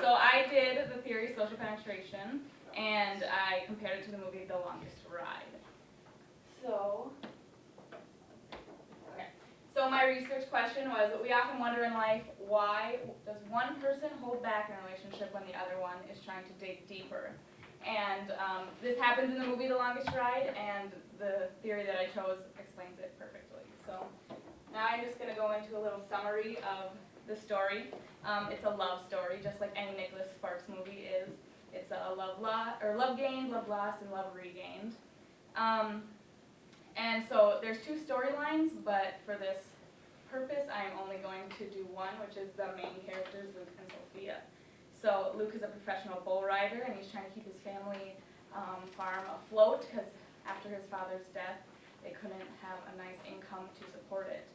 So I did the theory of social penetration, and I compared it to the movie The Longest Ride. So, okay. So my research question was, we often wonder in life, why does one person hold back in a relationship when the other one is trying to dig deeper? And this happens in the movie The Longest Ride, and the theory that I chose explains it perfectly. So now I'm just going to go into a little summary of the story. It's a love story, just like any Nicholas Sparks movie is. It's a love gained, love lost, and love regained. And so there's two storylines, but for this purpose, I'm only going to do one, which is the main characters, Luke and Sophia. So Luke is a professional bull rider, and he's trying to keep his family farm afloat because after his father's death, they couldn't have a nice income to support it.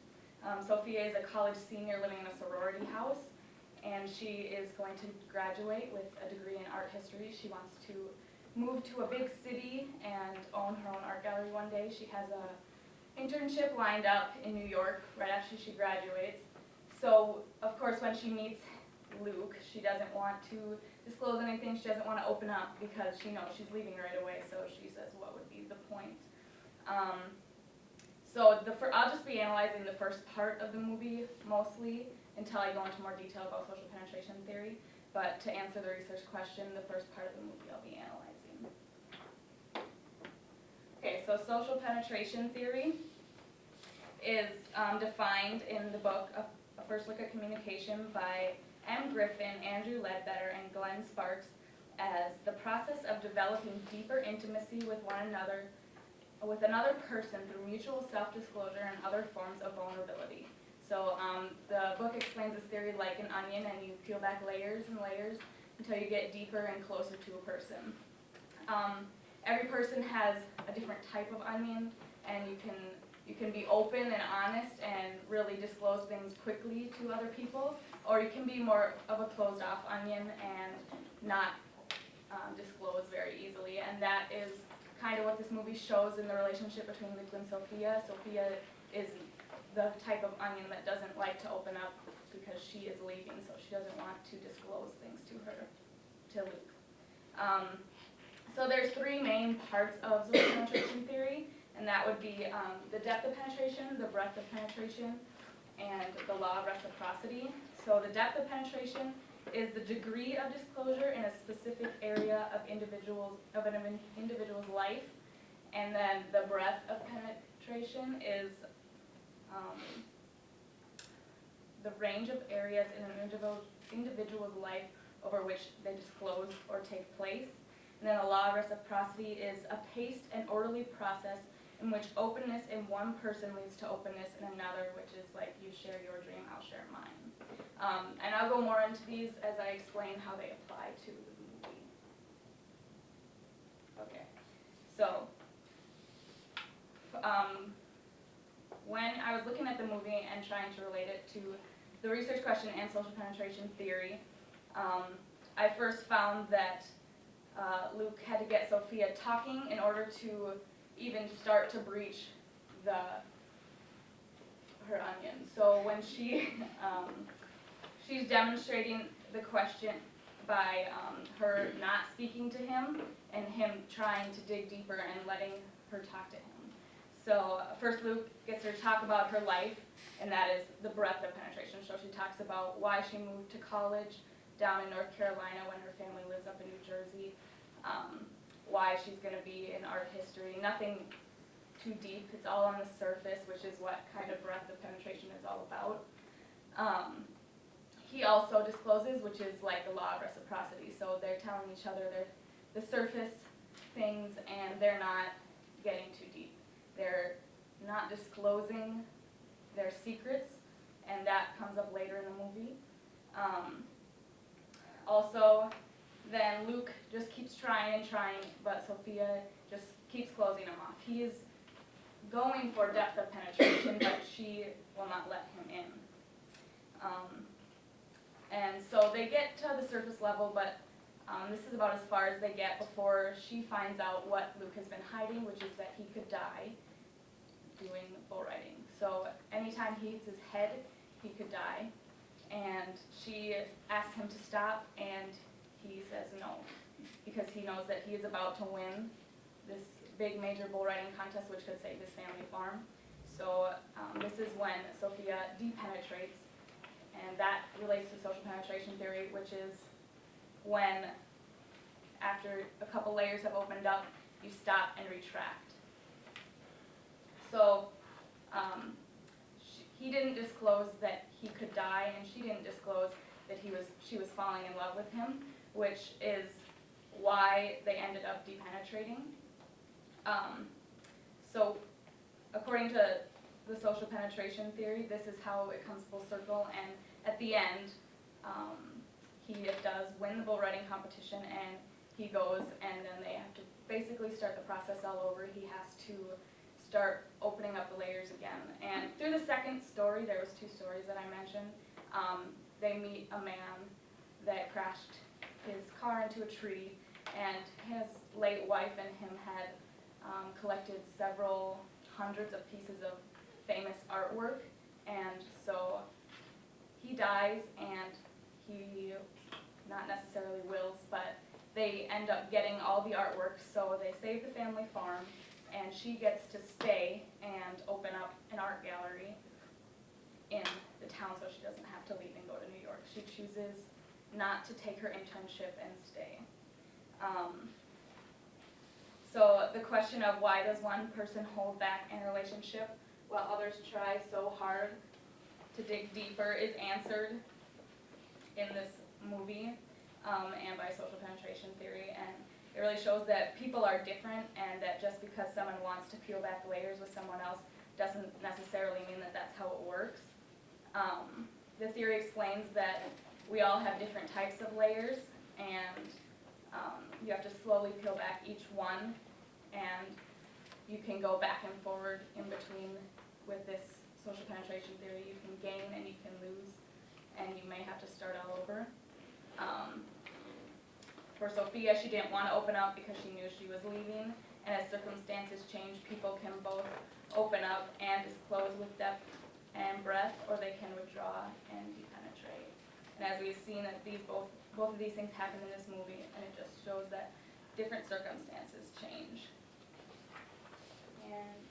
Sophia is a college senior living in a sorority house, and she is going to graduate with a degree in art history. She wants to move to a big city and own her own art gallery one day. She has a internship lined up in New York right after she graduates. So, of course, when she meets Luke, she doesn't want to disclose anything. She doesn't want to open up because she knows she's leaving right away, so she says, what would be the point? I'll just be analyzing the first part of the movie mostly until I go into more detail about social penetration theory. But to answer the research question, the first part of the movie I'll be analyzing. Okay, so social penetration theory is defined in the book A First Look at Communication by M. Griffin, Andrew Ledbetter, and Glenn Sparks as the process of developing deeper intimacy with another person through mutual self-disclosure and other forms of vulnerability. So the book explains this theory like an onion, and you peel back layers and layers until you get deeper and closer to a person. Every person has a different type of onion, and you can be open and honest and really disclose things quickly to other people, or you can be more of a closed-off onion and not disclose very easily. And that is kind of what this movie shows in the relationship between Luke and Sophia. Sophia is the type of onion that doesn't like to open up because she is leaving, so she doesn't want to disclose things to Luke. So there's three main parts of social penetration theory, and that would be the depth of penetration, the breadth of penetration, and the law of reciprocity. So the depth of penetration is the degree of disclosure in a specific area of an individual's life, and then the breadth of penetration is the range of areas in an individual's life over which they disclose or take place. And then the law of reciprocity is a paced and orderly process in which openness in one person leads to openness in another, which is like you share your dream, I'll share mine. And I'll go more into these as I explain how they apply to the movie. Okay, so when I was looking at the movie and trying to relate it to the research question and social penetration theory, I first found that Luke had to get Sophia talking in order to even start to breach her onion. So when she's demonstrating the question by her not speaking to him and him trying to dig deeper and letting her talk to him. So first Luke gets her to talk about her life, and that is the breadth of penetration. So she talks about why she moved to college down in North Carolina when her family lives up in New Jersey, why she's going to be in art history. Nothing too deep. It's all on the surface, which is what kind of breadth of penetration is all about. He also discloses, which is like the law of reciprocity. So they're telling each other the surface things, and they're not getting too deep. They're not disclosing their secrets, and that comes up later in the movie. Also, then Luke just keeps trying and trying, but Sophia just keeps closing him off. He is going for depth of penetration, but she will not let him in. And so they get to the surface level, but this is about as far as they get before she finds out what Luke has been hiding, which is that he could die doing bull riding. So anytime he hits his head, he could die. And she asks him to stop, and says no, because he knows that he is about to win this big major bull riding contest, which could save his family farm. So this is when Sophia depenetrates, and that relates to social penetration theory, which is when, after a couple layers have opened up, you stop and retract. So he didn't disclose that he could die, and she didn't disclose that she was falling in love with him, which is why they ended up depenetrating. So according to the social penetration theory, this is how it comes full circle, and at the end, he does win the bull riding competition, and he goes, and then they have to basically start the process all over. He has to start opening up the layers again. And through the second story, there was two stories that I mentioned. They meet a man that crashed his car into a tree, and his late wife and him had collected several hundreds of pieces of famous artwork, and so he dies, and he not necessarily wills, but they end up getting all the artwork, so they save the family farm, and she gets to stay and open up an art gallery in the town so she doesn't have to leave and go to New York. She chooses not to take her internship and stay. So the question of why does one person hold back in a relationship while others try so hard to dig deeper is answered in this movie and by social penetration theory. And it really shows that people are different, and that just because someone wants to peel back layers with someone else doesn't necessarily mean that that's how it works. The theory explains that we all have different types of layers, and you have to slowly peel back each one, and you can go back and forward in between with this social penetration theory. You can gain and you can lose, and you may have to start all over. For Sophia, she didn't want to open up because she knew she was leaving, and as circumstances change, people can both open up and disclose with depth and breadth, or they can withdraw and depenetrate. And as we've seen, that both of these things happen in this movie, and it just shows that different circumstances change. And